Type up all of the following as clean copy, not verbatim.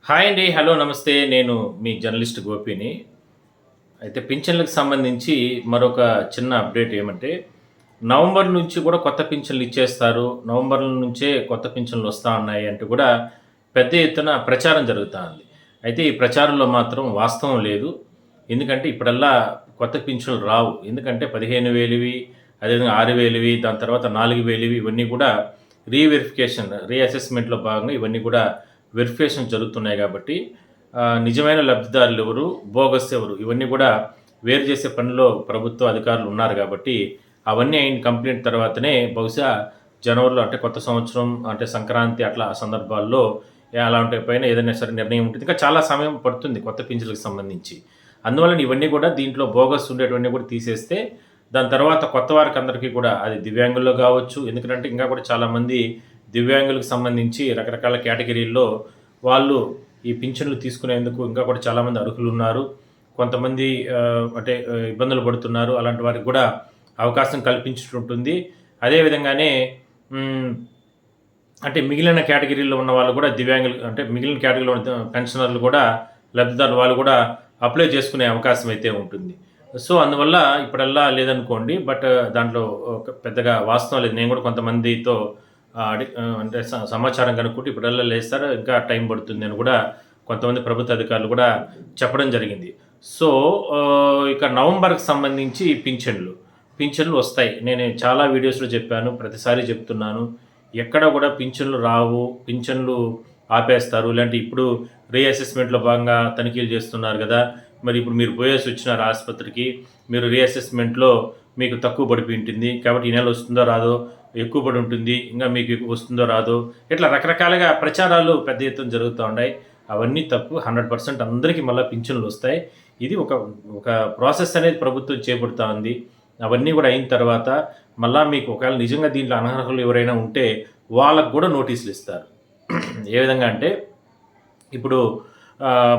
Hi అండి. Hello నమస్తే. నేను మీ జర్నలిస్ట్ గోపిని. అయితే పింఛన్లకు సంబంధించి మరొక చిన్న అప్డేట్ ఏమంటే, నవంబర్ నుంచి కూడా కొత్త పింఛన్లు ఇచ్చేస్తారు. నవంబర్ నుంచే కొత్త పింఛన్లు వస్తా ఉన్నాయి అంటూ కూడా పెద్ద ఎత్తున ప్రచారం జరుగుతా ఉంది. అయితే ఈ ప్రచారంలో మాత్రం వాస్తవం లేదు. ఎందుకంటే ఇప్పుడల్లా కొత్త పింఛన్లు రావు. ఎందుకంటే 15,000వి, అదేవిధంగా 6,000వి, దాని తర్వాత 4,000వి ఇవన్నీ కూడా రీఅసెస్మెంట్‌లో భాగంగా ఇవన్నీ కూడా వెరిఫికేషన్ జరుగుతున్నాయి కాబట్టి నిజమైన లబ్ధిదారులు ఎవరు, బోగస్ ఎవరు ఇవన్నీ కూడా వేరు చేసే పనిలో ప్రభుత్వ అధికారులు ఉన్నారు కాబట్టి అవన్నీ అయిన కంప్లీట్ తర్వాతనే బహుశా జనవరిలో అంటే కొత్త సంవత్సరం అంటే సంక్రాంతి అట్లా ఆ సందర్భాల్లో అలాంటి పైన ఏదైనా సరే నిర్ణయం ఉంటుంది. ఇంకా చాలా సమయం పడుతుంది కొత్త పింఛన్లకు సంబంధించి. అందువలన ఇవన్నీ కూడా దీంట్లో బోగస్ ఉండేటివన్నీ కూడా తీసేస్తే దాని తర్వాత కొత్త వారికి అందరికీ కూడా అది దివ్యాంగుల్లో కావచ్చు. ఎందుకంటే ఇంకా కూడా చాలామంది దివ్యాంగులకు సంబంధించి రకరకాల కేటగిరీల్లో వాళ్ళు ఈ పింఛన్లు తీసుకునేందుకు ఇంకా కూడా చాలామంది అర్హులు ఉన్నారు. కొంతమంది ఇబ్బందులు పడుతున్నారు. అలాంటి వారికి కూడా అవకాశం కల్పించుంటుంది. అదేవిధంగానే అంటే మిగిలిన కేటగిరీలో ఉన్న వాళ్ళు కూడా దివ్యాంగులు అంటే మిగిలిన కేటగిరీలో ఉన్న పెన్షనర్లు కూడా లబ్ధిదారులు వాళ్ళు కూడా అప్లై చేసుకునే అవకాశం అయితే ఉంటుంది. సో అందువల్ల ఇప్పుడల్లా లేదనుకోండి. బట్ దాంట్లో పెద్దగా వాస్తవం లేదు. నేను కూడా కొంతమందితో అంటే సమాచారం కనుక్కుంటే ఇప్పుడల్లా లేస్తారు, ఇంకా టైం పడుతుంది అని కూడా కొంతమంది ప్రభుత్వ అధికారులు కూడా చెప్పడం జరిగింది. సో ఇక నవంబర్కి సంబంధించి పింఛన్లు వస్తాయి. నేను చాలా వీడియోస్లో చెప్పాను, ప్రతిసారి చెప్తున్నాను. ఎక్కడ కూడా పింఛన్లు రావు, పింఛన్లు ఆపేస్తారు. ఇలాంటి ఇప్పుడు రీఅసెస్మెంట్లో భాగంగా తనిఖీలు చేస్తున్నారు కదా, మరి ఇప్పుడు మీరు పోయేసి వచ్చినారు ఆసుపత్రికి, మీరు రీఅసెస్మెంట్లో మీకు తక్కువ పడిపోయి ఉంటుంది కాబట్టి ఈ నెల వస్తుందో రాదో, ఎక్కువ పడి ఉంటుంది, ఇంకా మీకు వస్తుందో రాదో, ఇట్లా రకరకాలుగా ప్రచారాలు పెద్ద ఎత్తున జరుగుతూ ఉన్నాయి. అవన్నీ తప్పు. 100% అందరికీ మళ్ళీ పింఛన్లు వస్తాయి. ఇది ఒక ఒక ప్రాసెస్ అనేది ప్రభుత్వం చేపడుతూ ఉంది. అవన్నీ కూడా అయిన తర్వాత మళ్ళీ మీకు ఒకవేళ నిజంగా దీంట్లో అనర్హులు ఎవరైనా ఉంటే వాళ్ళకు కూడా నోటీసులు ఇస్తారు. ఏ విధంగా అంటే ఇప్పుడు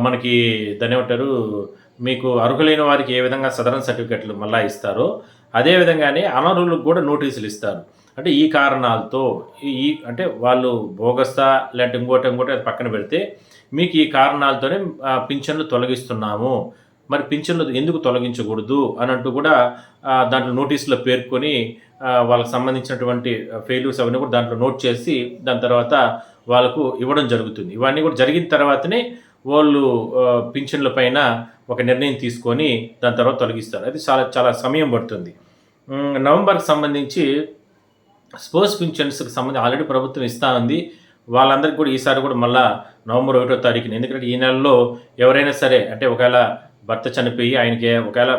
మనకి దాన్ని ఏమంటారు, మీకు అర్హులైన వారికి ఏ విధంగా సదరన్ సర్టిఫికెట్లు మళ్ళీ ఇస్తారో అదేవిధంగానే అనర్హులకు కూడా నోటీసులు ఇస్తారు. అంటే ఈ కారణాలతో అంటే వాళ్ళు బోగస్తా లేదంటే ఇంకోటి అది పక్కన పెడితే మీకు ఈ కారణాలతోనే పింఛన్లు తొలగిస్తున్నాము, మరి పింఛన్లు ఎందుకు తొలగించకూడదు అని అంటూ కూడా దాంట్లో నోటీసులో పేర్కొని వాళ్ళకి సంబంధించినటువంటి ఫెయిల్యూర్స్ అవన్నీ కూడా దాంట్లో నోట్ చేసి దాని తర్వాత వాళ్ళకు ఇవ్వడం జరుగుతుంది. ఇవన్నీ కూడా జరిగిన తర్వాతనే వాళ్ళు పింఛన్ల పైన ఒక నిర్ణయం తీసుకొని దాని తర్వాత తొలగిస్తారు. అది చాలా చాలా సమయం పడుతుంది. నవంబర్కి సంబంధించి స్పోర్ట్స్ పింఛన్స్కి సంబంధించి ఆల్రెడీ ప్రభుత్వం ఇస్తూ ఉంది. వాళ్ళందరికీ కూడా ఈసారి కూడా మళ్ళీ నవంబర్ 1వ తారీఖున, ఎందుకంటే ఈ నెలలో ఎవరైనా సరే అంటే ఒకవేళ భర్త చనిపోయి ఆయనకి ఒకవేళ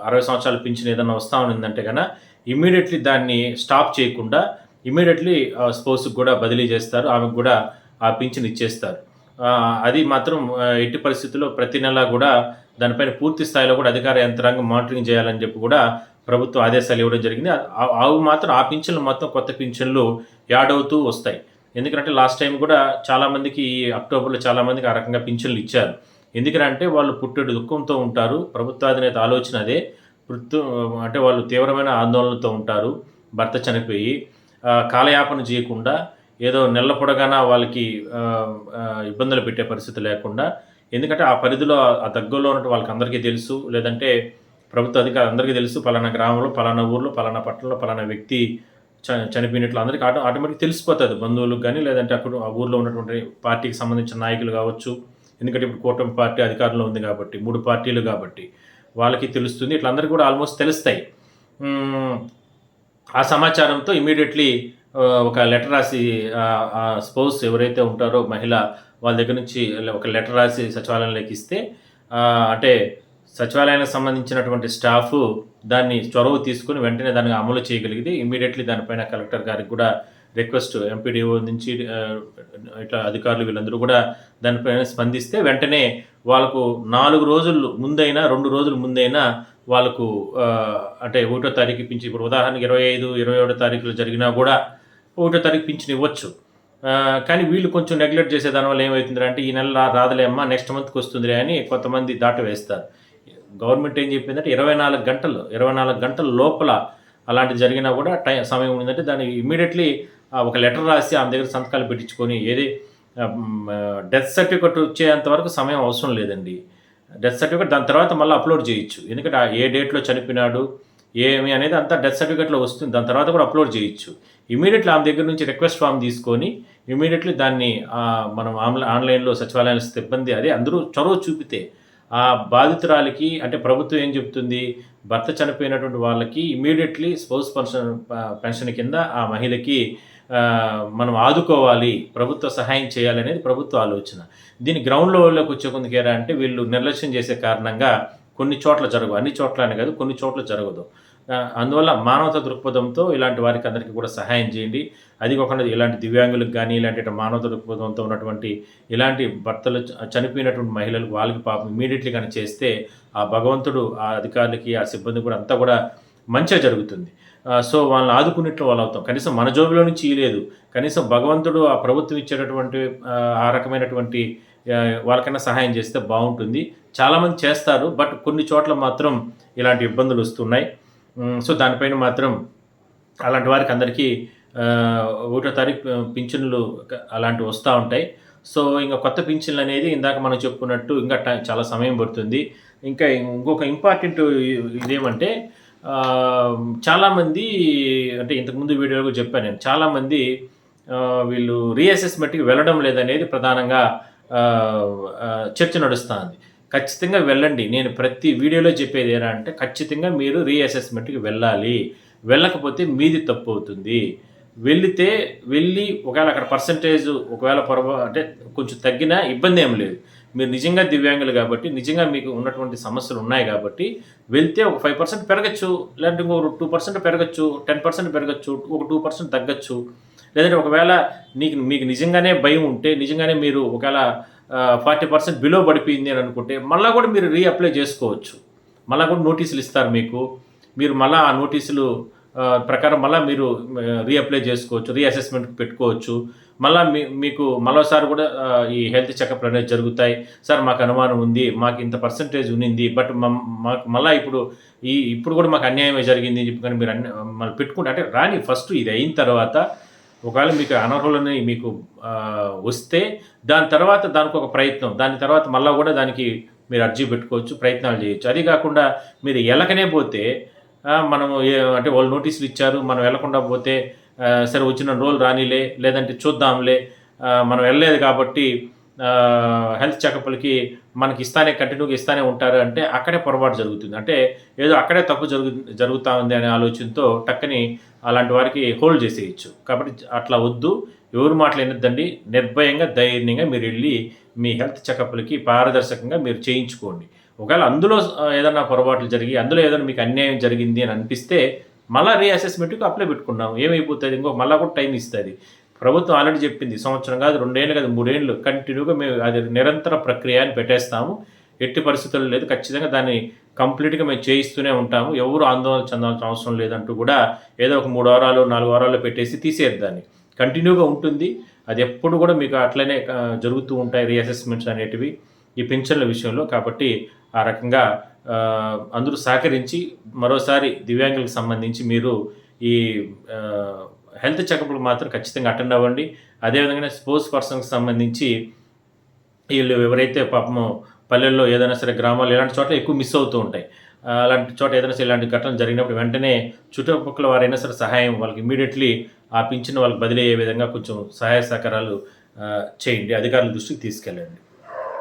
60 సంవత్సరాల పింఛన్ ఏదైనా వస్తూ ఉందంటే కనుక ఇమ్మీడియట్లీ దాన్ని స్టాప్ చేయకుండా ఇమ్మీడియట్లీ స్పోర్ట్స్కి కూడా బదిలీ చేస్తారు. ఆమెకు కూడా ఆ పింఛన్ ఇచ్చేస్తారు. అది మాత్రం ఎట్టి పరిస్థితుల్లో ప్రతి నెల కూడా దానిపైన పూర్తి స్థాయిలో కూడా అధికార యంత్రాంగం మానిటరింగ్ చేయాలని చెప్పి కూడా ప్రభుత్వం ఆదేశాలు ఇవ్వడం జరిగింది. అవి మాత్రం ఆ పింఛన్లు మొత్తం కొత్త పింఛన్లు యాడ్ అవుతూ వస్తాయి. ఎందుకంటే లాస్ట్ టైం కూడా చాలామందికి అక్టోబర్లో చాలామందికి ఆ రకంగా పింఛన్లు ఇచ్చారు. ఎందుకంటే వాళ్ళు పుట్టెడు దుఃఖంతో ఉంటారు. ప్రభుత్వాధినేత ఆలోచన అదే. అంటే వాళ్ళు తీవ్రమైన ఆందోళనతో ఉంటారు. భర్త చనిపోయి కాలయాపన చేయకుండా ఏదో నెల పొడగాన వాళ్ళకి ఇబ్బందులు పెట్టే పరిస్థితి లేకుండా, ఎందుకంటే ఆ పరిధిలో ఆ దగ్గరలో ఉన్నట్టు వాళ్ళకి అందరికీ తెలుసు, లేదంటే ప్రభుత్వ అధికారులు అందరికీ తెలుసు పలానా గ్రామంలో పలానా ఊర్లో పలానా పట్టణంలో పలానా వ్యక్తి చనిపోయినట్లు అందరికీ ఆటోమేటిక్ తెలిసిపోతుంది. బంధువులకు కానీ లేదంటే అక్కడ ఆ ఊర్లో ఉన్నటువంటి పార్టీకి సంబంధించిన నాయకులు కావచ్చు. ఎందుకంటే ఇప్పుడు కూటమి పార్టీ అధికారంలో ఉంది కాబట్టి 3 పార్టీలు కాబట్టి వాళ్ళకి తెలుస్తుంది. ఇట్లా అందరికీ కూడా ఆల్మోస్ట్ తెలుస్తాయి. ఆ సమాచారంతో ఇమీడియట్లీ ఒక లెటర్ రాసి స్పౌస్ ఎవరైతే ఉంటారో మహిళ వాళ్ళ దగ్గర నుంచి ఒక లెటర్ రాసి సచివాలయంలోకి ఇస్తే అంటే సచివాలయానికి సంబంధించినటువంటి స్టాఫ్ దాన్ని చొరవ తీసుకుని వెంటనే దాన్ని అమలు చేయగలిగితే ఇమీడియట్లీ దానిపైన కలెక్టర్ గారికి కూడా రిక్వెస్ట్, ఎంపీడీఓ నుంచి ఇట్లా అధికారులు వీళ్ళందరూ కూడా దానిపైన స్పందిస్తే వెంటనే వాళ్ళకు 4 రోజులు ముందైనా 2 రోజుల ముందైనా వాళ్ళకు అంటే 1వ తారీఖు పింఛన్, ఇప్పుడు ఉదాహరణకి 25, 27వ తారీఖులో జరిగినా కూడా 1వ తారీఖు పింఛన్ ఇవ్వచ్చు. కానీ వీళ్ళు కొంచెం నెగ్లెక్ట్ చేసే దానివల్ల ఏమవుతుందంటే ఈ నెల రాదులే అమ్మా నెక్స్ట్ మంత్కి వస్తుందిలే అని కొంతమంది దాటవేస్తారు. గవర్నమెంట్ ఏం చెప్పిందంటే 24 గంటల లోపల అలాంటిది జరిగినా కూడా సమయం ఉందంటే దాన్ని ఇమ్మీడియట్లీ ఒక లెటర్ రాసి ఆమె దగ్గర సంతకాలు పెట్టించుకొని డెత్ సర్టిఫికేట్ వచ్చేంత వరకు సమయం అవసరం లేదండి. డెత్ సర్టిఫికేట్ దాని తర్వాత మళ్ళీ అప్లోడ్ చేయొచ్చు. ఎందుకంటే ఏ డేట్‌లో చనిపోయినాడు, ఏమి అనేది అంతా డెత్ సర్టిఫికేట్‌లో వస్తుంది. దాని తర్వాత కూడా అప్లోడ్ చేయొచ్చు. ఇమ్మీడియేట్‌లీ ఆమె దగ్గర నుంచి రిక్వెస్ట్ ఫార్మ్ తీసుకొని ఇమ్మీడియేట్‌లీ దాన్ని మనం ఆన్‌లైన్‌లో సచివాలయాల సిబ్బంది అదే అందరూ చొరవ చూపితే ఆ బాధితురాలికి అంటే ప్రభుత్వం ఏం చెప్తుంది, భర్త చనిపోయినటువంటి వాళ్ళకి ఇమ్మీడియేట్‌లీ స్పౌస్ పెన్షన్ కింద ఆ మహిళకి మనం ఆదుకోవాలి, ప్రభుత్వ సహాయం చేయాలనేది ప్రభుత్వ ఆలోచన. దీన్ని గ్రౌండ్ లెవెల్‌లోకి వచ్చే కొందుకేరా అంటే వీళ్ళు నిర్లక్ష్యం చేసే కారణంగా కొన్ని చోట్ల జరగవు. అన్ని చోట్ల అని కాదు, కొన్ని చోట్ల జరగదు. అందువల్ల మానవతా దృక్పథంతో ఇలాంటి వారికి అందరికీ కూడా సహాయం చేయండి. అది కాకుండా ఇలాంటి దివ్యాంగులకు గానీ, ఇలాంటి మానవతా దృక్పథంతో ఉన్నటువంటి ఇలాంటి భర్తలు చనిపోయినటువంటి మహిళలకు వాళ్ళకి పాపం ఇమ్మీడియేట్‌లీ గాని చేస్తే ఆ భగవంతుడు ఆ అధికారులకి, ఆ సిబ్బంది కూడా అంతా కూడా మంచే జరుగుతుంది. సో వాళ్ళని ఆదుకున్నట్లు వాళ్ళవుతాం. కనీసం మన జోబులో నుంచి ఇయ్యలేదు. కనీసం భగవంతుడు ఆ ప్రభుత్వం ఇచ్చేటటువంటి ఆ రకమైనటువంటి వాళ్ళకైనా సహాయం చేస్తే బావుంటుంది. చాలామంది చేస్తారు. బట్ కొన్ని చోట్ల మాత్రం ఇలాంటి ఇబ్బందులొస్తున్నాయి. సో దానిపైన మాత్రం అలాంటి వారికి అందరికీ 1 తారీఖు పింఛన్లు అలాంటివి వస్తా ఉంటాయి. సో ఇంక కొత్త పింఛన్లనేది ఇందాక మనం చెప్పుకున్నట్టు ఇంకా చాలా సమయం పడుతుంది. ఇంకా ఇంకొక ఇంపార్టెంట్ ఇదేమంటే చాలామంది అంటే ఇంతకుముందు వీడియోలో చెప్పాను నేను. చాలామంది వీళ్ళు రీఅసెస్మెంట్‌కి వెళ్ళడం లేదనేది ప్రధానంగా చర్చ నడుస్తాంది. ఖచ్చితంగా వెళ్ళండి. నేను ప్రతి వీడియోలో చెప్పేది ఏరా అంటే ఖచ్చితంగా మీరు రీఅసెస్మెంట్‌కి వెళ్ళాలి. వెళ్ళకపోతే మీది తప్పవుతుంది. వెళ్ళి ఒకవేళ అక్కడ పర్సెంటేజ్ ఒకవేళ అంటే కొంచెం తగ్గినా ఇబ్బందేం లేదు. మీరు నిజంగా దివ్యాంగులు కాబట్టి, నిజంగా మీకు ఉన్నటువంటి సమస్యలు ఉన్నాయి కాబట్టి, వెళ్తే ఒక 5% పెరగచ్చు. లేదంటే ఇంకొక 2% పెరగచ్చు. 10% పెరగచ్చు. ఒక 2% తగ్గచ్చు. లేదంటే ఒకవేళ మీకు నిజంగానే భయం ఉంటే, నిజంగానే మీరు ఒకవేళ 40% బిలో పడిపోయింది అని అనుకుంటే, మళ్ళా కూడా మీరు అప్లై చేసుకోవచ్చు. మళ్ళా కూడా నోటీసులు ఇస్తారు మీకు. మీరు మళ్ళా ఆ నోటీసులు ప్రకారం మళ్ళా మీరు అప్లై చేసుకోవచ్చు. అసెస్మెంట్‌కి పెట్టుకోవచ్చు. మళ్ళా మీకు మరోసారి కూడా ఈ హెల్త్ చెకప్‌లు అనేవి జరుగుతాయి. సార్ మాకు అనుమానం ఉంది. మాకు ఇంత పర్సెంటేజ్ ఉన్నింది. బట్ మాకు మళ్ళా ఇప్పుడు కూడా మాకు అన్యాయమే జరిగింది అని చెప్పి మీరు మళ్ళీ పెట్టుకుంటే అంటే రాని ఫస్ట్ ఇది అయిన తర్వాత ఒకవేళ మీకు అనర్హులని మీకు వస్తే దాని తర్వాత దానికొక ప్రయత్నం. దాని తర్వాత మళ్ళా కూడా దానికి మీరు అర్జీ పెట్టుకోవచ్చు. ప్రయత్నాలు చేయొచ్చు. అది కాకుండా మీరు ఎలకనే పోతే మనము అంటే వాళ్ళు నోటీసులు ఇచ్చారు. మనం వెళ్ళకుండా పోతే సరే వచ్చిన రోజులు రానీలే, లేదంటే చూద్దాంలే, మనం వెళ్ళలేదు కాబట్టి హెల్త్ చెకప్‌లకి మనకి కంటిన్యూగా ఇస్తానే ఉంటారు అంటే అక్కడే పొరపాటు జరుగుతుంది. అంటే ఏదో అక్కడే తప్పు జరుగుతా ఉంది అనే ఆలోచనతో టక్కని అలాంటి వారికి హోల్డ్ చేసేయొచ్చు. కాబట్టి అట్లా వద్దు. ఎవరి మాటలు వినొద్దండి. నిర్భయంగా, ధైర్యంగా మీరెళ్ళి మీ హెల్త్ చెకప్‌లకి పారదర్శకంగా మీరు చేయించుకోండి. ఒకవేళ అందులో ఏదన్నా పొరపాట్లు జరిగి, అందులో ఏదైనా మీకు అన్యాయం జరిగింది అని అనిపిస్తే మళ్ళా రీఅసెస్మెంట్‌కి అప్లై పెట్టుకున్నాం. ఏమైపోతది మళ్ళా కూడా టైం ఇస్తది. ప్రభుత్వం ఆల్రెడీ చెప్పింది. సంవత్సరం కాదు, 2 ఏళ్ళు కాదు, 3 ఏళ్ళు కంటిన్యూగా మేము అది నిరంతర ప్రక్రియ అని పెట్టేస్తాము. ఎట్టి పరిస్థితుల్లో లేదు. ఖచ్చితంగా దాన్ని కంప్లీట్‌గా మేము చేయిస్తూనే ఉంటాము. ఎవరు ఆందోళన చెందాల్సిన అవసరం లేదంటూ కూడా ఏదో ఒక 3 వారాలు, 4 వారాల్లో పెట్టేసి తీసేయరు దాన్ని. కంటిన్యూగా ఉంటుంది. అది ఎప్పుడు కూడా మీకు అట్లనే జరుగుతూ ఉంటాయి రీఅసెస్మెంట్స్ అనేటివి ఈ పింఛన్ల విషయంలో. కాబట్టి ఆ రకంగా అందరూ సహకరించి మరోసారి దివ్యాంగులకు సంబంధించి మీరు ఈ హెల్త్ చెకప్‌లకు మాత్రం ఖచ్చితంగా అటెండ్ అవ్వండి. అదేవిధంగానే స్పోర్ట్స్ పర్సన్‌కి సంబంధించి వీళ్ళు ఎవరైతే పాపము పల్లెల్లో ఏదైనా సరే గ్రామాల్లో ఇలాంటి చోట్ల ఎక్కువ మిస్ అవుతూ ఉంటాయి. అలాంటి చోట ఏదైనా సరే ఇలాంటి ఘటనలు జరిగినప్పుడు వెంటనే చుట్టుపక్కల వారైనా సరే సహాయం వాళ్ళకి ఇమ్మీడియేట్‌లీ ఆ పింఛను వాళ్ళకి బదిలీ అయ్యే విధంగా కొంచెం సహాయ సహకారాలు చేయండి. అధికారుల దృష్టికి తీసుకెళ్ళండి.